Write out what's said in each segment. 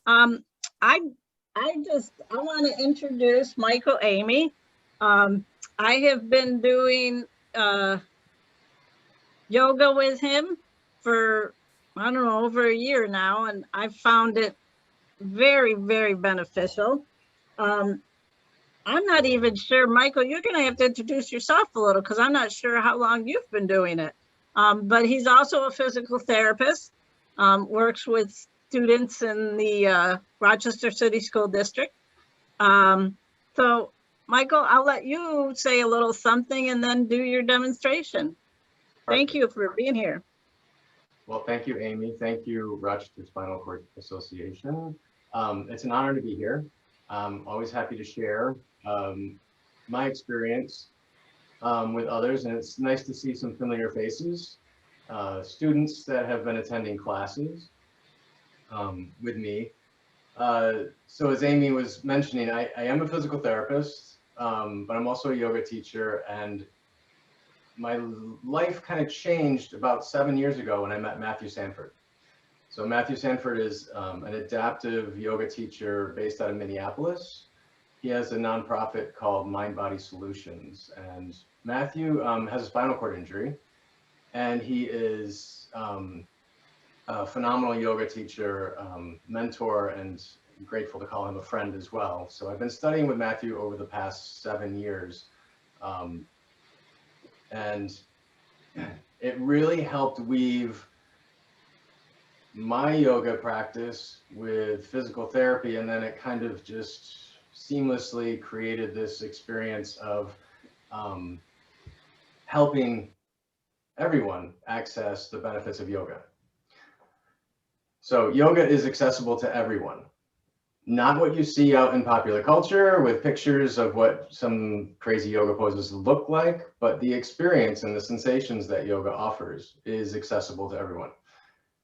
Um, I I want to introduce Michael Amy. I have been doing yoga with him for, I don't know, over a year now, and I've found it very, very beneficial. Um, I'm not even sure, Michael, you're going to have to introduce yourself a little because I'm not sure how long you've been doing it. But he's also a physical therapist, works with students in the Rochester City School District. So, Michael, I'll let you say a little something and then do your demonstration. Thank you for being here. Well, thank you, Amy. Thank you, Rochester Spinal Cord Association. It's an honor to be here. I'm always happy to share my experience with others, and it's nice to see some familiar faces, students that have been attending classes with me. So as Amy was mentioning, I am a physical therapist, but I'm also a yoga teacher, and my life kind of changed about 7 years ago when I met Matthew Sanford. So Matthew Sanford is an adaptive yoga teacher based out of Minneapolis. He has a nonprofit called Mind Body Solutions, and Matthew has a spinal cord injury, and he is a phenomenal yoga teacher, mentor, and grateful to call him a friend as well. So I've been studying with Matthew over the past 7 years. And it really helped weave my yoga practice with physical therapy, and then it kind of just seamlessly created this experience of helping everyone access the benefits of yoga. So yoga is accessible to everyone. Not what you see out in popular culture with pictures of what some crazy yoga poses look like, but the experience and the sensations that yoga offers is accessible to everyone.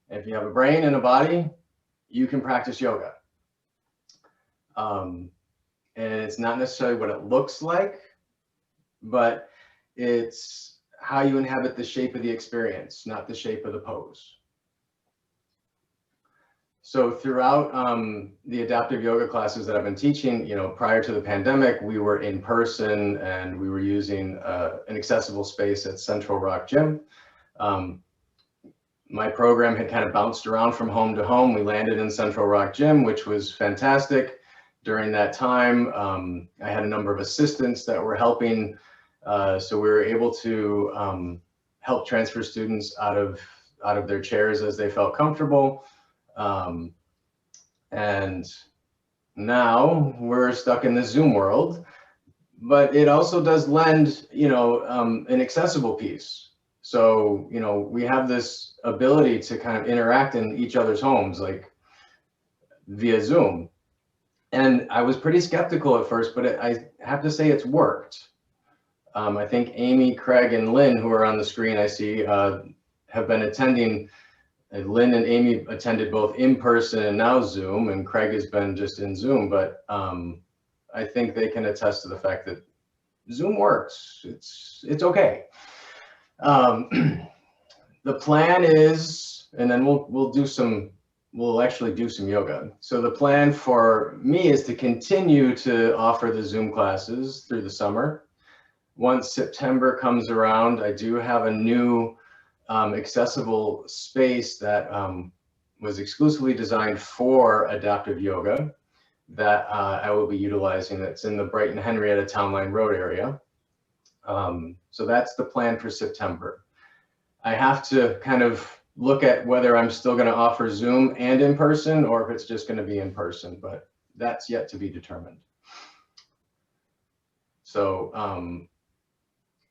If you have a brain and a body, you can practice yoga. And it's not necessarily what it looks like, but it's how you inhabit the shape of the experience, not the shape of the pose. So throughout the adaptive yoga classes that I've been teaching, prior to the pandemic, we were in person and we were using an accessible space at Central Rock Gym. My program had kind of bounced around from home to home. We landed in Central Rock Gym, which was fantastic. During that time, I had a number of assistants that were helping. So we were able to help transfer students out of their chairs as they felt comfortable. And now we're stuck in the Zoom world, but it also does lend, an accessible piece. So, we have this ability to kind of interact in each other's homes, like via Zoom. And I was pretty skeptical at first, but I have to say it's worked. I think Amy, Craig, and Lynn, who are on the screen, I see, have been attending. Lynn and Amy attended both in person and now Zoom, and Craig has been just in Zoom, but I think they can attest to the fact that Zoom works. It's okay. The plan is, and then we'll actually do some yoga. So the plan for me is to continue to offer the Zoom classes through the summer. Once September comes around, I do have a new accessible space that was exclusively designed for adaptive yoga that I will be utilizing. It's in the Brighton Henrietta Town Line Road area. So that's the plan for September. I have to kind of look at whether I'm still going to offer Zoom and in person, or if it's just going to be in person, but that's yet to be determined. So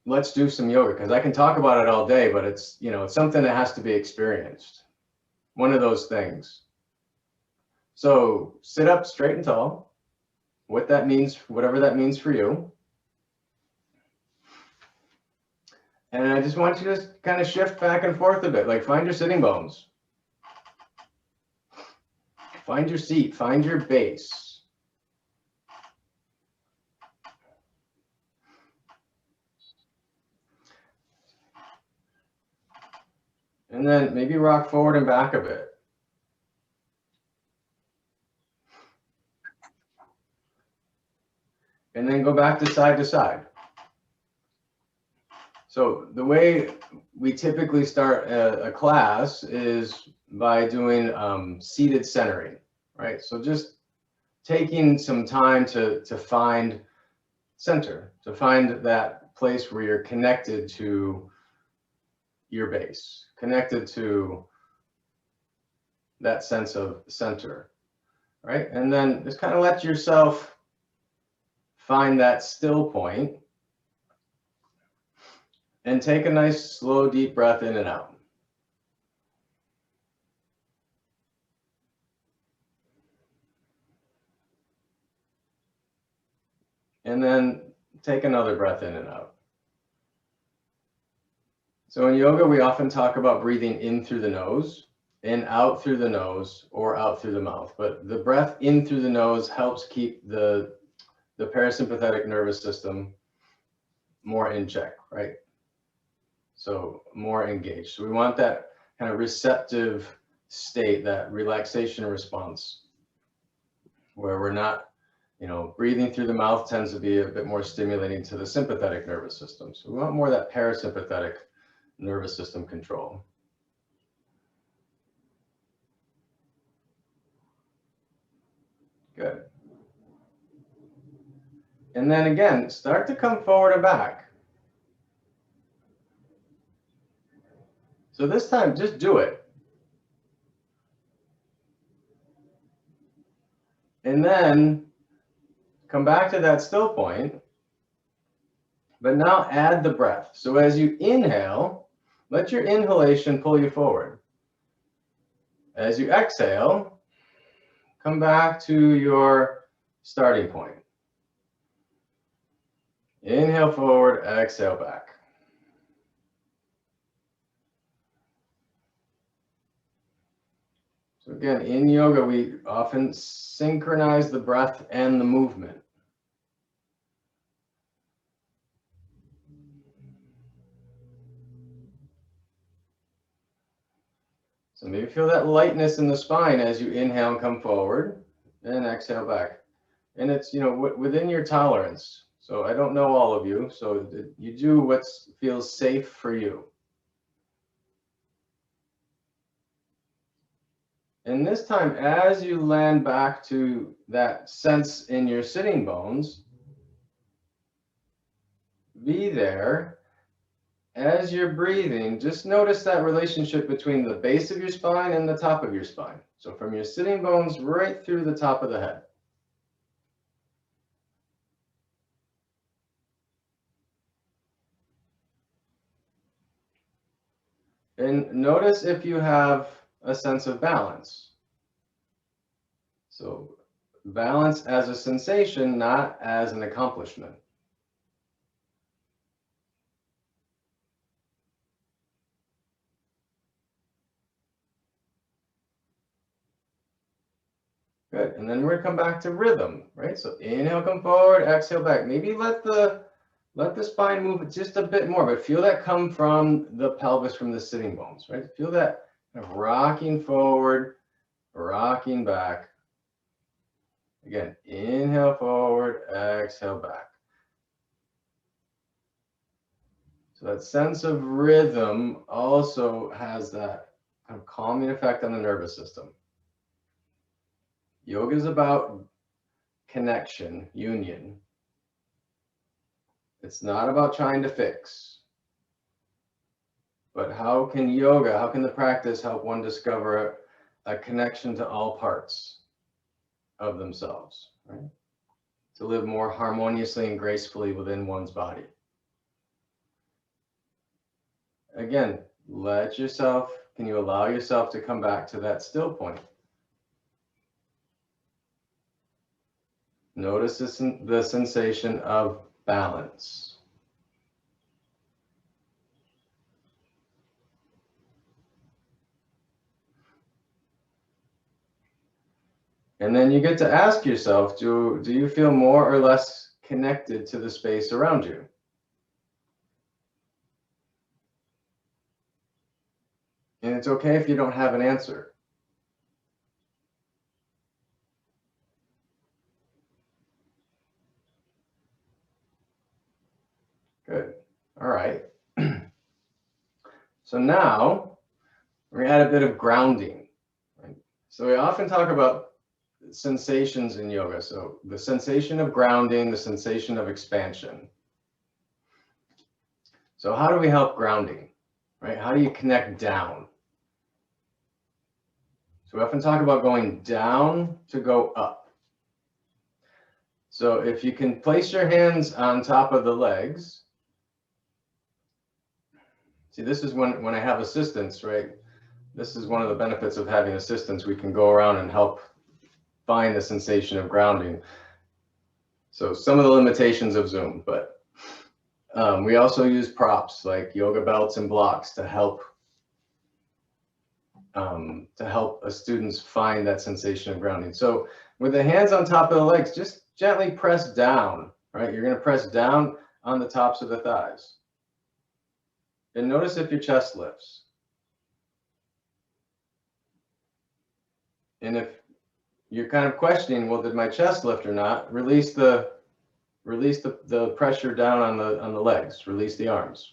let's do some yoga, because I can talk about it all day, but it's, it's something that has to be experienced. One of those things. So sit up straight and tall, what that means, whatever that means for you. And I just want you to just kind of shift back and forth a bit, like find your sitting bones. Find your seat, find your base. And then maybe rock forward and back a bit. And then go back to side. So the way we typically start a class is by doing seated centering, right? So just taking some time to find center, to find that place where you're connected to your base, connected to that sense of center, right? And then just kind of let yourself find that still point and take a nice, slow, deep breath in and out. And then take another breath in and out. So in yoga, we often talk about breathing in through the nose, and out through the nose, or out through the mouth. But the breath in through the nose helps keep the parasympathetic nervous system more in check, right? So more engaged. So we want that kind of receptive state, that relaxation response, where we're not, you know, breathing through the mouth tends to be a bit more stimulating to the sympathetic nervous system. So we want more of that parasympathetic nervous system control. Good. And then again, start to come forward and back. So this time, just do it. And then come back to that still point, but now add the breath. So as you inhale, let your inhalation pull you forward. As you exhale, come back to your starting point. Inhale forward, exhale back. So again, in yoga, we often synchronize the breath and the movement. So maybe feel that lightness in the spine as you inhale and come forward, and exhale back. And it's, you know, within your tolerance. So I don't know all of you, so you do what feels safe for you. And this time, as you land back to that sense in your sitting bones, be there. As you're breathing, just notice that relationship between the base of your spine and the top of your spine. So from your sitting bones right through the top of the head. And notice if you have a sense of balance. So balance as a sensation, not as an accomplishment. Good. And then we're going to come back to rhythm, right? So inhale, come forward, exhale back. Maybe let the spine move just a bit more, but feel that come from the pelvis, from the sitting bones, right? Feel that kind of rocking forward, rocking back. Again, inhale forward, exhale back. So that sense of rhythm also has that kind of calming effect on the nervous system. Yoga is about connection, union. It's not about trying to fix. But how can yoga, how can the practice help one discover a connection to all parts of themselves, right? To live more harmoniously and gracefully within one's body. Again, can you allow yourself to come back to that still point? Notice the sensation of balance. And then you get to ask yourself, do you feel more or less connected to the space around you? And it's okay if you don't have an answer. Good. All right. So now we're going to add a bit of grounding. Right? So we often talk about sensations in yoga. So the sensation of grounding, the sensation of expansion. So how do we help grounding? Right? How do you connect down? So we often talk about going down to go up. So if you can place your hands on top of the legs, see, this is when I have assistance, right? This is one of the benefits of having assistance. We can go around and help find the sensation of grounding. So some of the limitations of Zoom, but we also use props like yoga belts and blocks to help students find that sensation of grounding. So with the hands on top of the legs, just gently press down, right? You're going to press down on the tops of the thighs. And notice if your chest lifts. And if you're kind of questioning, well, did my chest lift or not? Release the pressure down on the legs. Release the arms.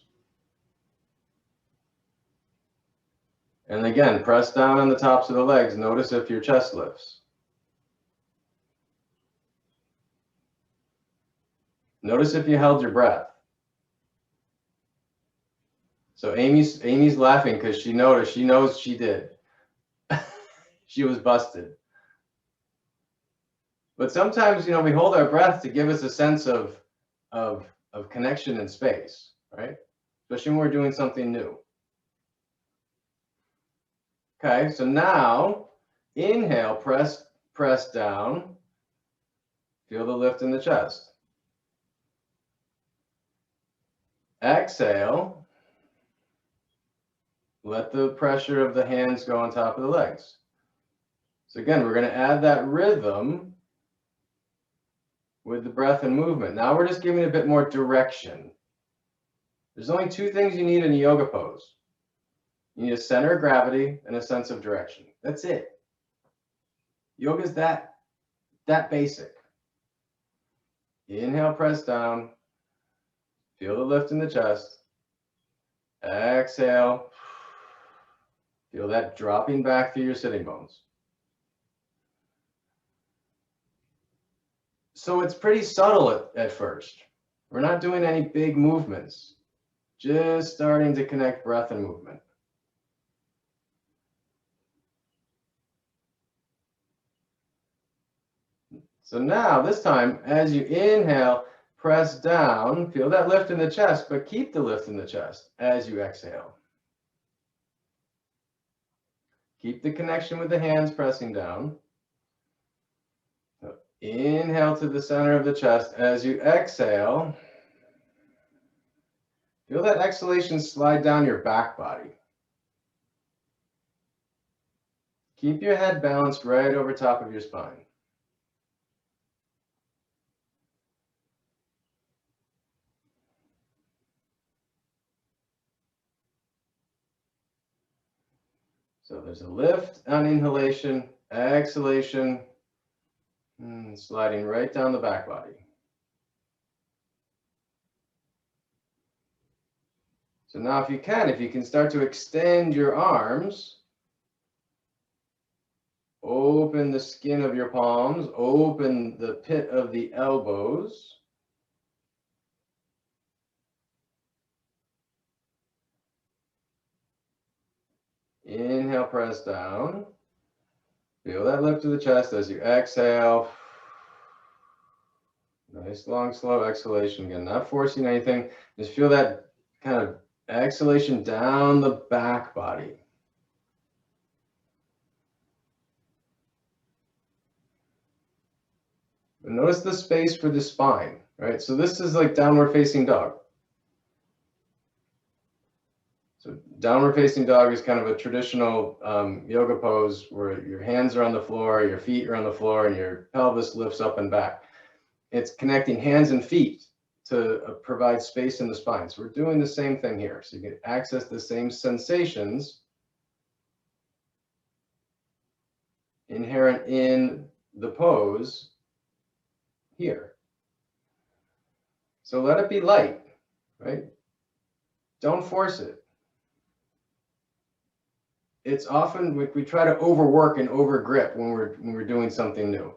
And again, press down on the tops of the legs. Notice if your chest lifts. Notice if you held your breath. So Amy's laughing because she noticed. She knows she did. She was busted. But sometimes, you know, we hold our breath to give us a sense of connection in space, right? Especially when we're doing something new. Okay, so now inhale, press down. Feel the lift in the chest. Exhale. Let the pressure of the hands go on top of the legs. So again, we're going to add that rhythm with the breath and movement. Now we're just giving a bit more direction. There's only two things you need in a yoga pose. You need a center of gravity and a sense of direction. That's it. Yoga is that basic. Inhale, press down. Feel the lift in the chest. Exhale. Feel that dropping back through your sitting bones. So it's pretty subtle at first. We're not doing any big movements, just starting to connect breath and movement. So now, this time, as you inhale, press down, feel that lift in the chest, but keep the lift in the chest as you exhale. Keep the connection with the hands pressing down. So inhale to the center of the chest. As you exhale, feel that exhalation slide down your back body. Keep your head balanced right over top of your spine. So there's a lift on inhalation, exhalation, sliding right down the back body. So now if you can start to extend your arms, open the skin of your palms, open the pit of the elbows. Inhale, press down. Feel that lift to the chest as you exhale. Nice, long, slow exhalation. Again, not forcing anything. Just feel that kind of exhalation down the back body. And notice the space for the spine, right? So this is like downward facing dog. So downward facing dog is kind of a traditional yoga pose where your hands are on the floor, your feet are on the floor, and your pelvis lifts up and back. It's connecting hands and feet to provide space in the spine. So we're doing the same thing here. So you can access the same sensations inherent in the pose here. So let it be light, right? Don't force it. It's often we try to overwork and overgrip when we're doing something new.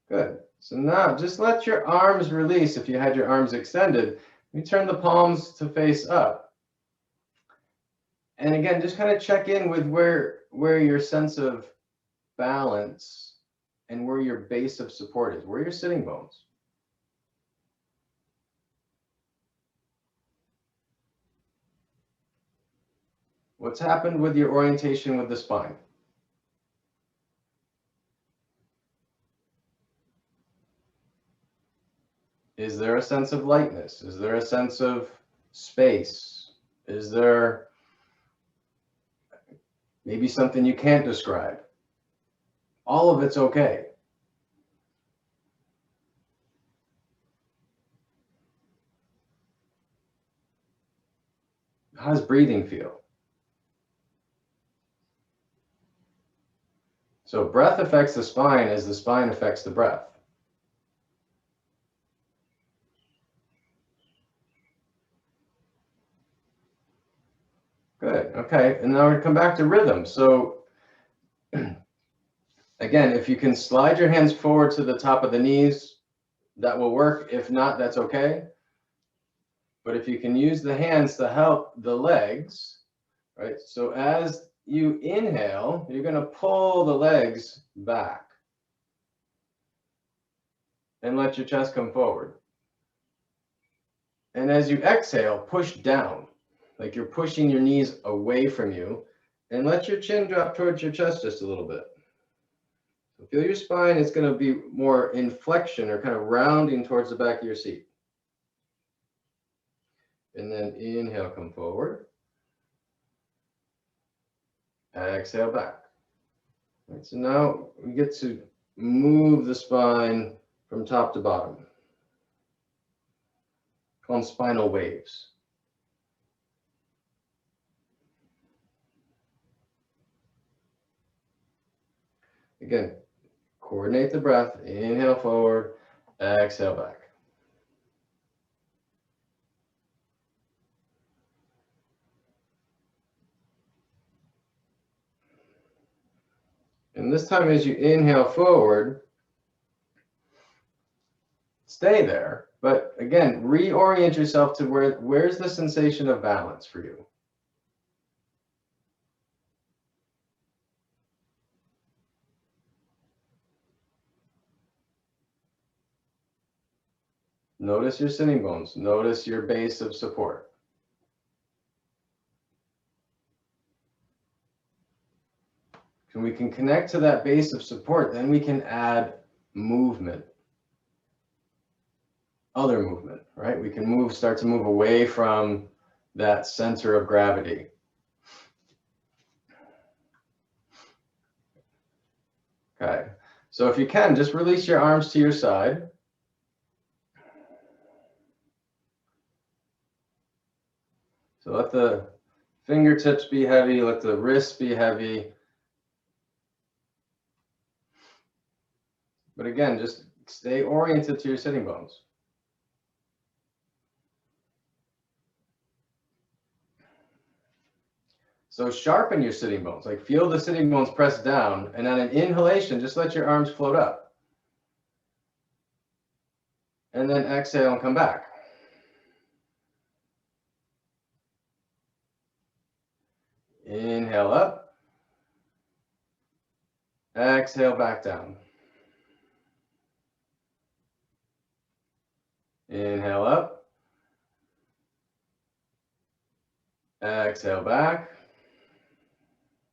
Good. So now just let your arms release. If you had your arms extended, you turn the palms to face up. And again, just kind of check in with where your sense of balance and where your base of support is, where your sitting bones. What's happened with your orientation with the spine? Is there a sense of lightness? Is there a sense of space? Is there maybe something you can't describe? All of it's okay. How does breathing feel? So breath affects the spine as the spine affects the breath. Good. Okay. And now we're going to come back to rhythm. So again, if you can slide your hands forward to the top of the knees, that will work. If not, that's okay. But if you can use the hands to help the legs, right? So as you inhale, you're going to pull the legs back and let your chest come forward. And as you exhale, push down, like you're pushing your knees away from you, and let your chin drop towards your chest just a little bit. So feel your spine is going to be more in flexion or kind of rounding towards the back of your seat. And then inhale, come forward. Exhale back. Right, so now we get to move the spine from top to bottom. Call them spinal waves. Again, coordinate the breath. Inhale forward, exhale back. And this time as you inhale forward, stay there. But again, reorient yourself to where's the sensation of balance for you? Notice your sitting bones. Notice your base of support. When we can connect to that base of support, then we can add movement. Other movement, right? We can start to move away from that center of gravity. Okay, so if you can, just release your arms to your side. So let the fingertips be heavy, let the wrists be heavy. But again, just stay oriented to your sitting bones. So sharpen your sitting bones, like feel the sitting bones press down, and on an inhalation, just let your arms float up. And then exhale and come back. Inhale up. Exhale back down. Inhale up. Exhale back.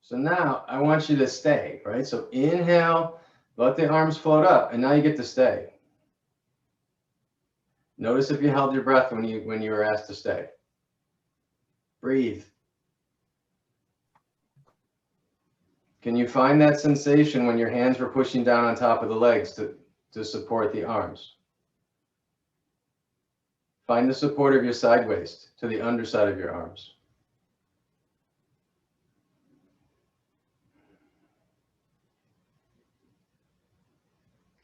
So now I want you to stay, right? So inhale, let the arms float up, and now you get to stay. Notice if you held your breath when you were asked to stay. Breathe. Can you find that sensation when your hands were pushing down on top of the legs to support the arms? Find the support of your side waist to the underside of your arms.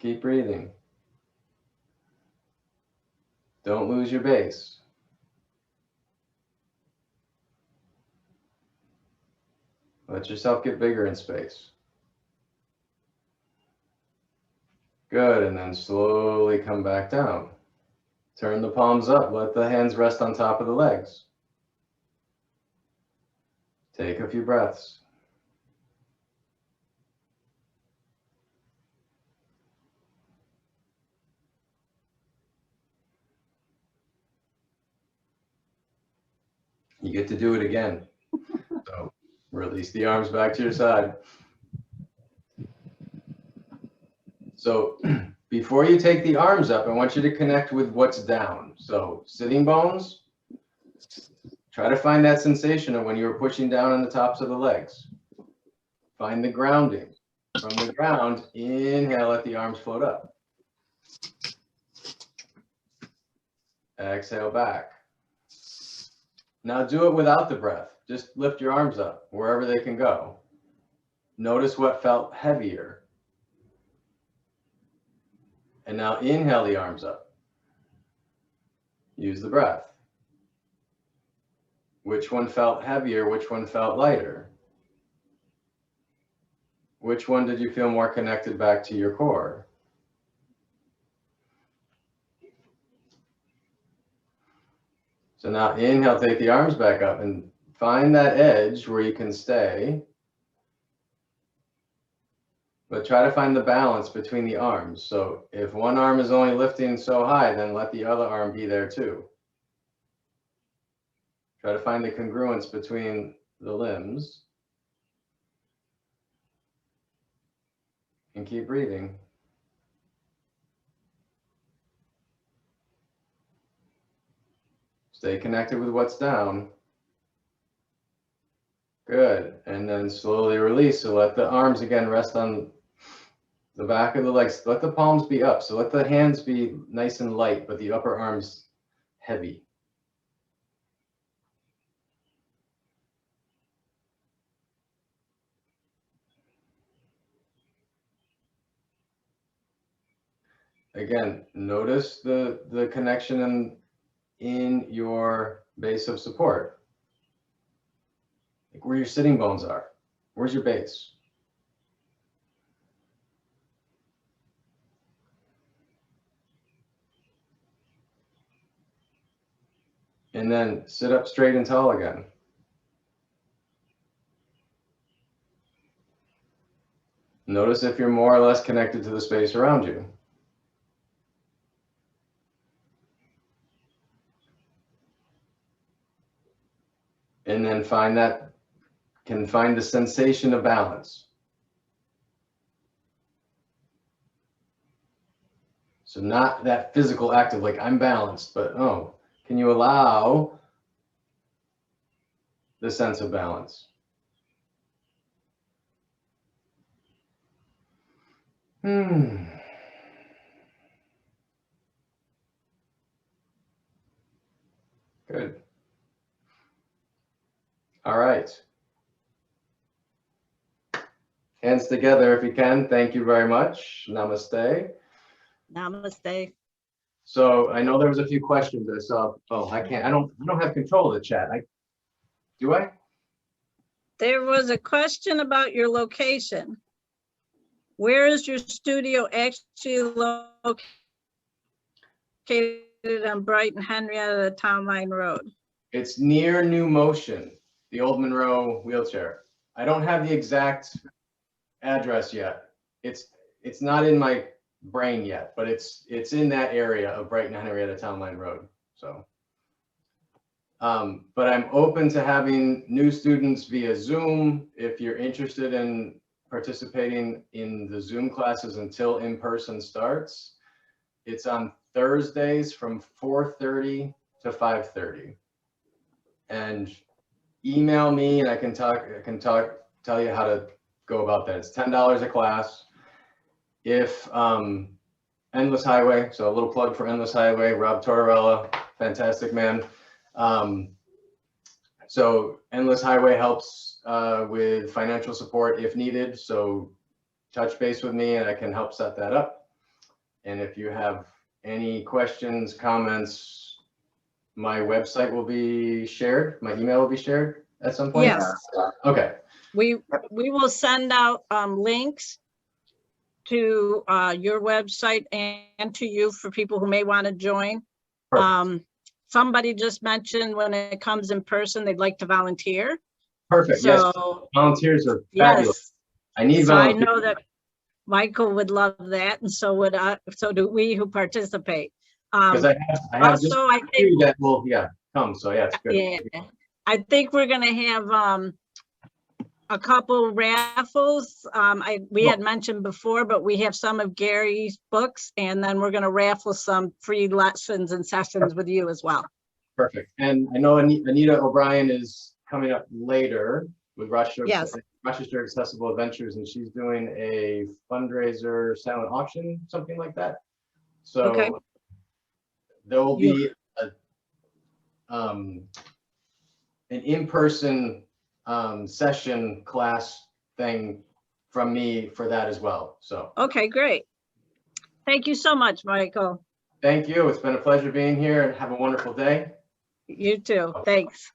Keep breathing. Don't lose your base. Let yourself get bigger in space. Good, and then slowly come back down. Turn the palms up, let the hands rest on top of the legs. Take a few breaths. You get to do it again. So release the arms back to your side. So before you take the arms up, I want you to connect with what's down. So sitting bones, try to find that sensation of when you were pushing down on the tops of the legs. Find the grounding. From the ground, inhale, let the arms float up. Exhale back. Now do it without the breath. Just lift your arms up wherever they can go. Notice what felt heavier. And now inhale the arms up. Use the breath. Which one felt heavier? Which one felt lighter? Which one did you feel more connected back to your core? So now inhale, take the arms back up and find that edge where you can stay. But try to find the balance between the arms. So if one arm is only lifting so high, then let the other arm be there too. Try to find the congruence between the limbs. And keep breathing. Stay connected with what's down. Good. And then slowly release. So let the arms again rest on the back of the legs. Let the palms be up. So let the hands be nice and light, but the upper arms heavy. Again, notice the connection in your base of support. Like where your sitting bones are. Where's your base? And then sit up straight and tall again. Notice if you're more or less connected to the space around you. And then find the sensation of balance. So not that physical act of like, I'm balanced, but oh, can you allow the sense of balance? Good. All right. Hands together if you can. Thank you very much. Namaste. Namaste. So I know there was a few questions I saw. Oh, I don't have control of the chat. Do I? There was a question about your location. Where is your studio actually located on Brighton Henrietta Town Line Road? It's near New Motion, the old Monroe wheelchair. I don't have the exact address yet. It's not in my brain yet, but it's in that area of Brighton Henrietta Town Line Road. So, but I'm open to having new students via Zoom. If you're interested in participating in the Zoom classes until in-person starts, it's on Thursdays from 4:30 to 5:30. And email me and I can tell you how to go about that. It's $10 a class. If Endless Highway, so a little plug for Endless Highway, Rob Tortorella, fantastic man. So Endless Highway helps with financial support if needed. So touch base with me and I can help set that up. And if you have any questions, comments, my website will be shared. My email will be shared at some point. Yes. Okay. We will send out links to your website and to you for people who may want to join. Perfect. Somebody just mentioned when it comes in person, they'd like to volunteer. Perfect. So, yes. Volunteers are fabulous. Yes. I need So I volunteers. know that Michael would love that, and so would so do we who participate. Because I have just Also, I a few think, that will come. So yeah, it's good. yeah, I think we're gonna have a couple raffles. We had mentioned before, but we have some of Gary's books, and then we're gonna raffle some free lessons and sessions with you as well. Perfect. And I know Anita O'Brien is coming up later with Yes. Rochester Accessible Adventures, and she's doing a fundraiser silent auction, something like that. So Okay. there will be an in-person session class thing from me for that as well. So Okay, great. Thank you so much, Michael. thank you. It's been a pleasure being here, and have a wonderful day. You too. Thanks.